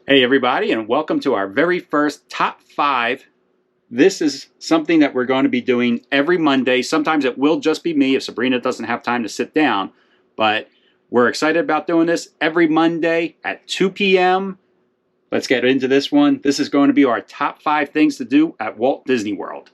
Hey everybody, and welcome to our very first top 5. This is something that we're going to be doing every Monday. Sometimes it will just be me if Sabrina doesn't have time to sit down, but we're excited about doing this every Monday at 2 p.m. Let's get into this one. This is going to be our top 5 things to do at Walt Disney World.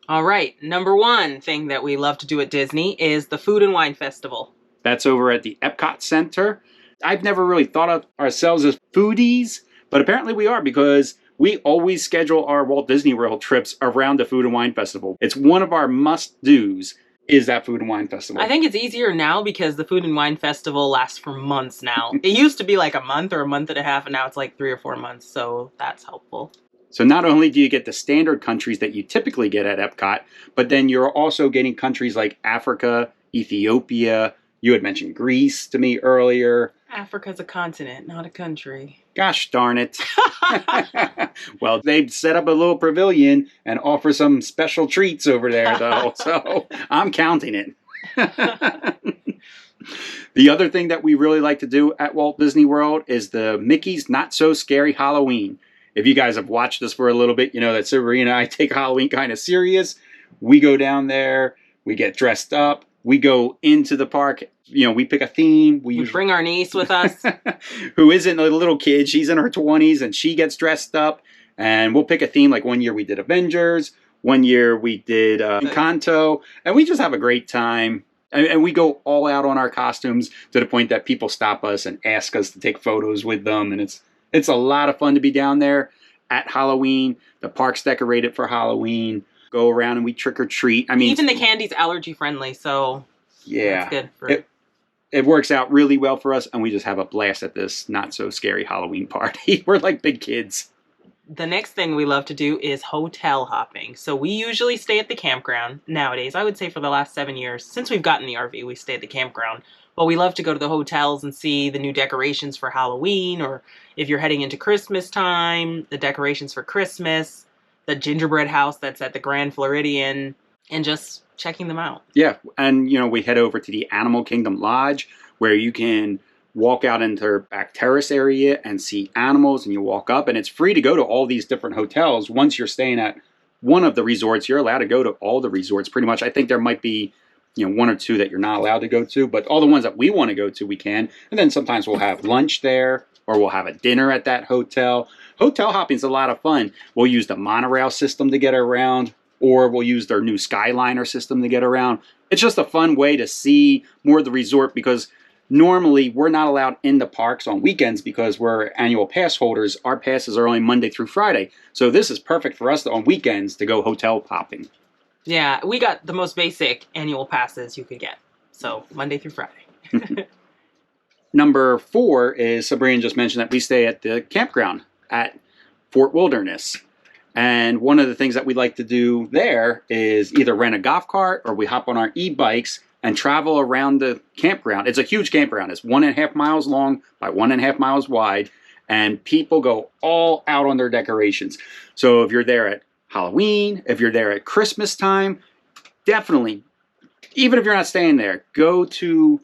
All right, number 1 thing that we love to do at Disney is the Food and Wine Festival. That's over at the Epcot Center. I've never really thought of ourselves as foodies, but apparently we are, because we always schedule our Walt Disney World trips around the Food and Wine Festival. It's one of our must-dos, is that Food and Wine Festival. I think it's easier now because the Food and Wine Festival lasts for months now. It used to be like a month or a month and a half, and now it's like 3 or 4 months, so that's helpful. So not only do you get the standard countries that you typically get at Epcot, but then you're also getting countries like Africa, Ethiopia. You had mentioned Greece to me earlier. Africa's a continent, not a country. Gosh darn it. Well, they've set up a little pavilion and offer some special treats over there, though, so I'm counting it. The other thing that we really like to do at Walt Disney World is the Mickey's Not So Scary Halloween. If you guys have watched us for a little bit, you know that Sabrina and I take Halloween kind of serious. We go down there, we get dressed up, we go into the park. You know, we pick a theme. We bring our niece with us. Who isn't a little kid. She's in her 20s and she gets dressed up. And we'll pick a theme. Like one year we did Avengers. One year we did Encanto. And we just have a great time. And we go all out on our costumes to the point that people stop us and ask us to take photos with them. And it's a lot of fun to be down there at Halloween. The park's decorated for Halloween. Go around and we trick or treat. I mean, even the candy's allergy friendly, so yeah, that's good for it works out really well for us, and we just have a blast at this not so scary Halloween party. We're like big kids. The next thing we love to do is hotel hopping. So we usually stay at the campground nowadays. I would say for the last 7 years, since we've gotten the RV, we stay at the campground. But we love to go to the hotels and see the new decorations for Halloween, or if you're heading into Christmas time, the decorations for Christmas, the gingerbread house that's at the Grand Floridian, and just checking them out. Yeah, and you know, we head over to the Animal Kingdom Lodge, where you can walk out into their back terrace area and see animals, and you walk up, and it's free to go to all these different hotels. Once you're staying at one of the resorts, you're allowed to go to all the resorts pretty much. I think there might be, you know, 1 or 2 that you're not allowed to go to, but all the ones that we want to go to, we can. And then sometimes we'll have lunch there, or we'll have a dinner at that hotel. Hotel hopping is a lot of fun. We'll use the monorail system to get around, or we'll use their new Skyliner system to get around. It's just a fun way to see more of the resort, because normally we're not allowed in the parks on weekends because we're annual pass holders. Our passes are only Monday through Friday. So this is perfect for us on weekends to go hotel hopping. Yeah, we got the most basic annual passes you could get. So Monday through Friday. Number 4 is, Sabrina just mentioned that we stay at the campground at Fort Wilderness. And one of the things that we like to do there is either rent a golf cart or we hop on our e-bikes and travel around the campground. It's a huge campground. It's 1.5 miles long by 1.5 miles wide. And people go all out on their decorations. So if you're there at Halloween, if you're there at Christmas time, definitely, even if you're not staying there, go to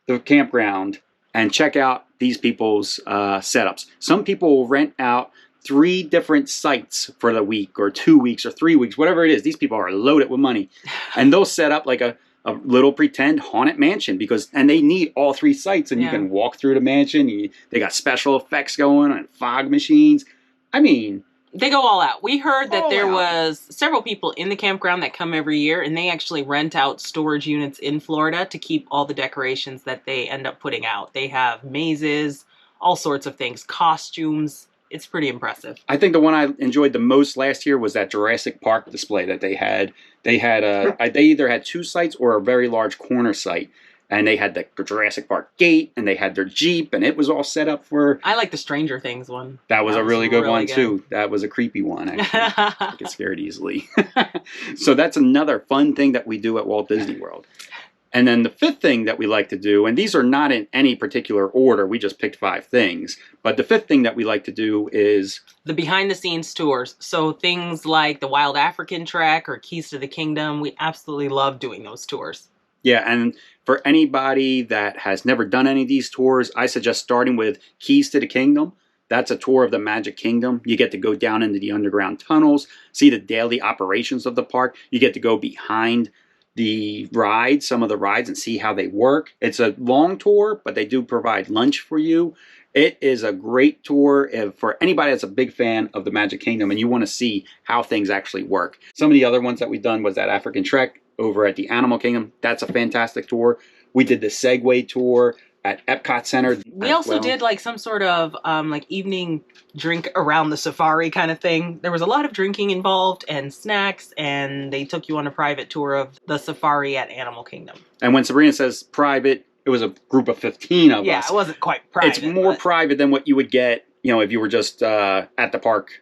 the campground and check out these people's setups. Some people will rent out 3 different sites for the week or 2 weeks or 3 weeks, whatever it is. These people are loaded with money. And they'll set up like a little pretend haunted mansion, and they need all 3 sites, and you can walk through the mansion. They got special effects going and fog machines. I mean, they go all out. We heard that there was several people in the campground that come every year, and they actually rent out storage units in Florida to keep all the decorations that they end up putting out. They have mazes, all sorts of things, costumes. It's pretty impressive. I think the one I enjoyed the most last year was that Jurassic Park display that they had. They either had 2 sites or a very large corner site. And they had the Jurassic Park gate, and they had their Jeep, and it was all set up for... I like the Stranger Things one. That was a really good one, too. That was a creepy one, actually. I get scared easily. So that's another fun thing that we do at Walt Disney World. And then the 5th thing that we like to do, and these are not in any particular order, we just picked 5 things, but the 5th thing that we like to do is... the behind-the-scenes tours. So things like the Wild African Trek or Keys to the Kingdom, we absolutely love doing those tours. Yeah, and for anybody that has never done any of these tours, I suggest starting with Keys to the Kingdom. That's a tour of the Magic Kingdom. You get to go down into the underground tunnels, see the daily operations of the park. You get to go behind the rides, some of the rides, and see how they work. It's a long tour, but they do provide lunch for you. It is a great tour for anybody that's a big fan of the Magic Kingdom and you want to see how things actually work. Some of the other ones that we've done was that African Trek over at the Animal Kingdom. That's a fantastic tour. We did the Segway tour at Epcot Center. We also did like some sort of like evening drink around the safari kind of thing. There was a lot of drinking involved and snacks, and they took you on a private tour of the safari at Animal Kingdom. And when Sabrina says private, it was a group of 15 of us. Yeah, it wasn't quite private. It's more private than what you would get, you know, if you were just at the park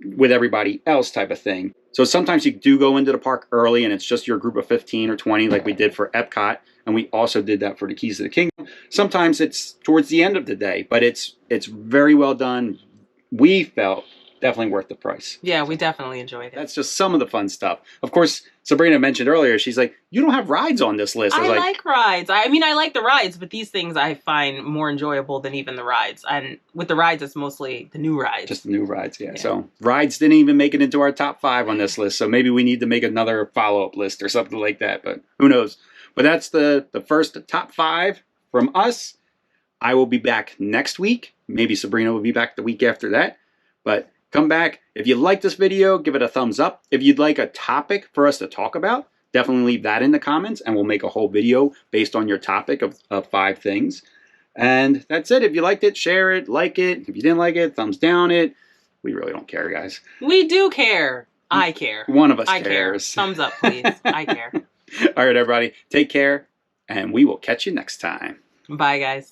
with everybody else type of thing. So sometimes you do go into the park early and it's just your group of 15 or 20 like we did for Epcot. And we also did that for the Keys to the Kingdom. Sometimes it's towards the end of the day, but it's very well done. We felt definitely worth the price. Yeah, we definitely enjoyed it. That's just some of the fun stuff. Of course, Sabrina mentioned earlier, she's like, you don't have rides on this list. I like rides. I mean, I like the rides, but these things I find more enjoyable than even the rides. And with the rides, it's mostly the new rides. Just the new rides, yeah. So rides didn't even make it into our top 5 on this list. So maybe we need to make another follow-up list or something like that. But who knows? But that's the first top 5 from us. I will be back next week. Maybe Sabrina will be back the week after that. But come back. If you like this video, give it a thumbs up. If you'd like a topic for us to talk about, definitely leave that in the comments and we'll make a whole video based on your topic of 5 things. And that's it. If you liked it, share it, like it. If you didn't like it, thumbs down it. We really don't care, guys. We do care. I care. One of us care. cares. Thumbs up, please. I care. All right, everybody. Take care, and we will catch you next time. Bye, guys.